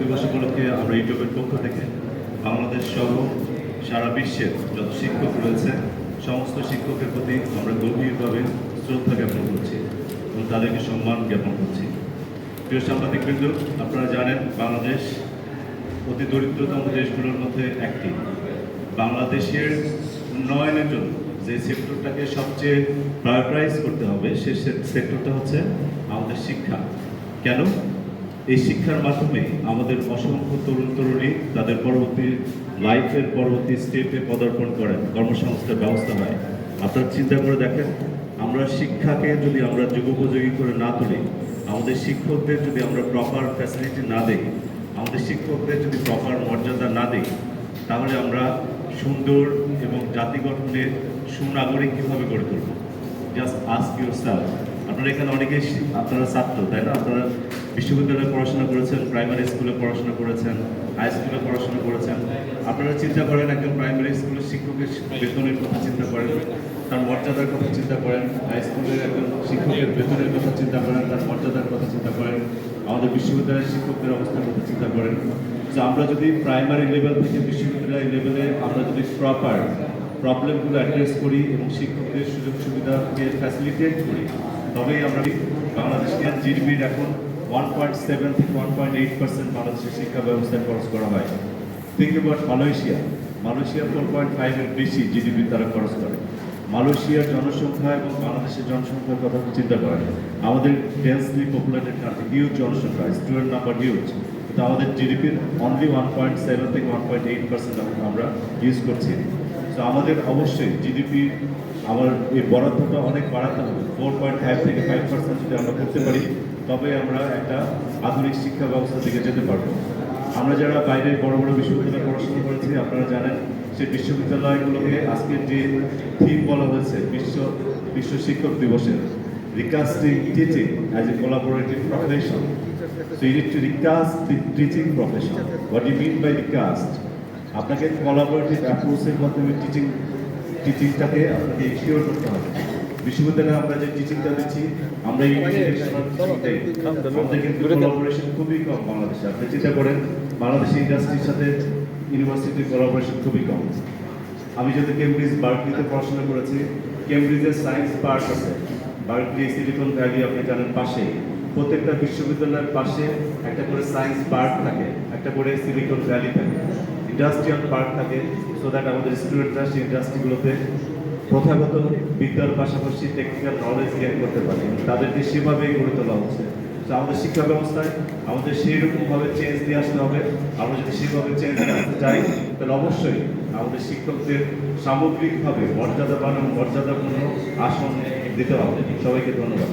দিবস উপলক্ষে আমরা ইউটিউবের পক্ষ থেকে বাংলাদেশ সহ সারা বিশ্বের যত শিক্ষক রয়েছে সমস্ত শিক্ষকের প্রতি আমরা গভীরভাবে শ্রদ্ধা জ্ঞাপন করছি এবং তাদেরকে সম্মান জ্ঞাপন করছি। প্রিয় সাংবাদিকবৃন্দ, আপনারা জানেন বাংলাদেশ অতি দরিদ্রতম দেশগুলোর মধ্যে একটি। বাংলাদেশের উন্নয়নের জন্য যে সেক্টরটাকে সবচেয়ে প্রায়োরিটাইজ করতে হবে সে সেক্টরটা হচ্ছে আমাদের শিক্ষা। কেন? এই শিক্ষার মাধ্যমে আমাদের অসংখ্য তরুণ তরুণী তাদের পরবর্তী লাইফের পরবর্তী স্টেপে পদার্পণ করেন, কর্মসংস্থার ব্যবস্থা হয়। আপনারা চিন্তা করে দেখেন, আমরা শিক্ষাকে যদি আমরা যুগোপযোগী করে না তুলি, আমাদের শিক্ষকদের যদি আমরা প্রপার ফ্যাসিলিটি না দিই, আমাদের শিক্ষকদের যদি প্রপার মর্যাদা না দিই, তাহলে আমরা সুন্দর এবং জাতি গঠনের সুনাগরিক কীভাবে গড়ে তুলব? Just ask yourself. আপনারা এখানে অনেকেই আপনারা ছাত্র, তাই না? আপনারা বিশ্ববিদ্যালয়ে পড়াশোনা করেছেন, প্রাইমারি স্কুলে পড়াশোনা করেছেন, হাই স্কুলে পড়াশোনা করেছেন। আপনারা চিন্তা করেন, একজন প্রাইমারি স্কুলের শিক্ষকের বেতনের কথা চিন্তা করেন, তার মর্যাদার কথা চিন্তা করেন। হাই স্কুলের একজন শিক্ষকের বেতনের কথা চিন্তা করেন, তার মর্যাদার কথা চিন্তা করেন। আমাদের বিশ্ববিদ্যালয়ের শিক্ষকদের অবস্থার কথা চিন্তা করেন। তো আমরা যদি প্রাইমারি লেভেল থেকে বিশ্ববিদ্যালয় লেভেলে আমরা যদি প্রপার প্রবলেমগুলো অ্যাড্রেস করি এবং শিক্ষকদের সুযোগ সুবিধাকে ফ্যাসিলিটেট করি, তবেই আমরা বাংলাদেশকে জিডিপির এখন 1.7 থেকে 1.8% বাংলাদেশের শিক্ষা ব্যবস্থায় খরচ করা হয়। থিঙ্ক অ্যাবাউট মালয়েশিয়া 4.5 এর বেশি জিডিপি তারা খরচ করে। মালয়েশিয়ার জনসংখ্যা এবং বাংলাদেশের জনসংখ্যার কথা চিন্তা করেন। আমাদের ডেন্সলি পপুলেটেড কান্ট্রি, হিউজ জনসংখ্যা, স্টুডেন্ট নাম্বার হিউজ, কিন্তু আমাদের জিডিপির অনলি 1.7 থেকে 1.8% আমরা ইউজ করছি। তো আমাদের অবশ্যই জিডিপি আমার এই বরাদ্দটা অনেক বাড়াতে হবে। 4.5 থেকে 5% যদি আমরা করতে পারি, তবে আমরা একটা আধুনিক শিক্ষা ব্যবস্থা দিকে যেতে পারবো। আমরা যারা বাইরে বড় বড় বিশ্ববিদ্যালয়ে পড়াশোনা করেছি, আপনারা জানেন সেই বিশ্ববিদ্যালয়গুলোকে আজকের যে থিম বলা হয়েছে বিশ্ব শিক্ষক দিবসের, recasting teaching as a collaborative profession. So you need to recast the teaching profession. What do you mean by recast? আপনাকে কোলাবোরেটিভ অ্যাপ্রোচের মাধ্যমে টিচিংটাকে আপনাকে এনশিওর করতে হবে। বিশ্ববিদ্যালয়ে আমরা যে টিচিংটা দিচ্ছি, আমরা আমাদের কিন্তু কোলাবোরেশন খুবই কম বাংলাদেশে। আপনি চিন্তা করেন, বাংলাদেশের ইন্ডাস্ট্রির সাথে ইউনিভার্সিটির কোলাবোরেশন খুবই কম। আমি যদি কেমব্রিজ বার্কলিতে পড়াশোনা করেছি, কেমব্রিজের সায়েন্স পার্ক আছে, বার্কলি সিলিকন ভ্যালি আপনি জানেন পাশেই। প্রত্যেকটা বিশ্ববিদ্যালয়ের পাশে একটা করে সায়েন্স পার্ক থাকে, একটা করে সিলিকন ভ্যালি থাকে, ইন্ডাস্ট্রিয়াল পার্ক থাকে, সো দ্যাট আমাদের স্টুডেন্টরা সেই ইন্ডাস্ট্রিগুলোতে প্রথাগত বিদ্যার পাশাপাশি টেকনিক্যাল নলেজ গেইন করতে পারে। তাদেরকে সেভাবেই গড়ে তোলা হচ্ছে। তো আমাদের শিক্ষা ব্যবস্থায় আমাদের সেই রকমভাবে চেঞ্জ দিয়ে আসতে হবে। আমরা যদি সেভাবে চেঞ্জ নিয়ে আসতে চাই, তাহলে অবশ্যই আমাদের শিক্ষকদের সামগ্রিকভাবে মর্যাদাবান এবং মর্যাদাপূর্ণ আসন দিতে হবে। সবাইকে ধন্যবাদ।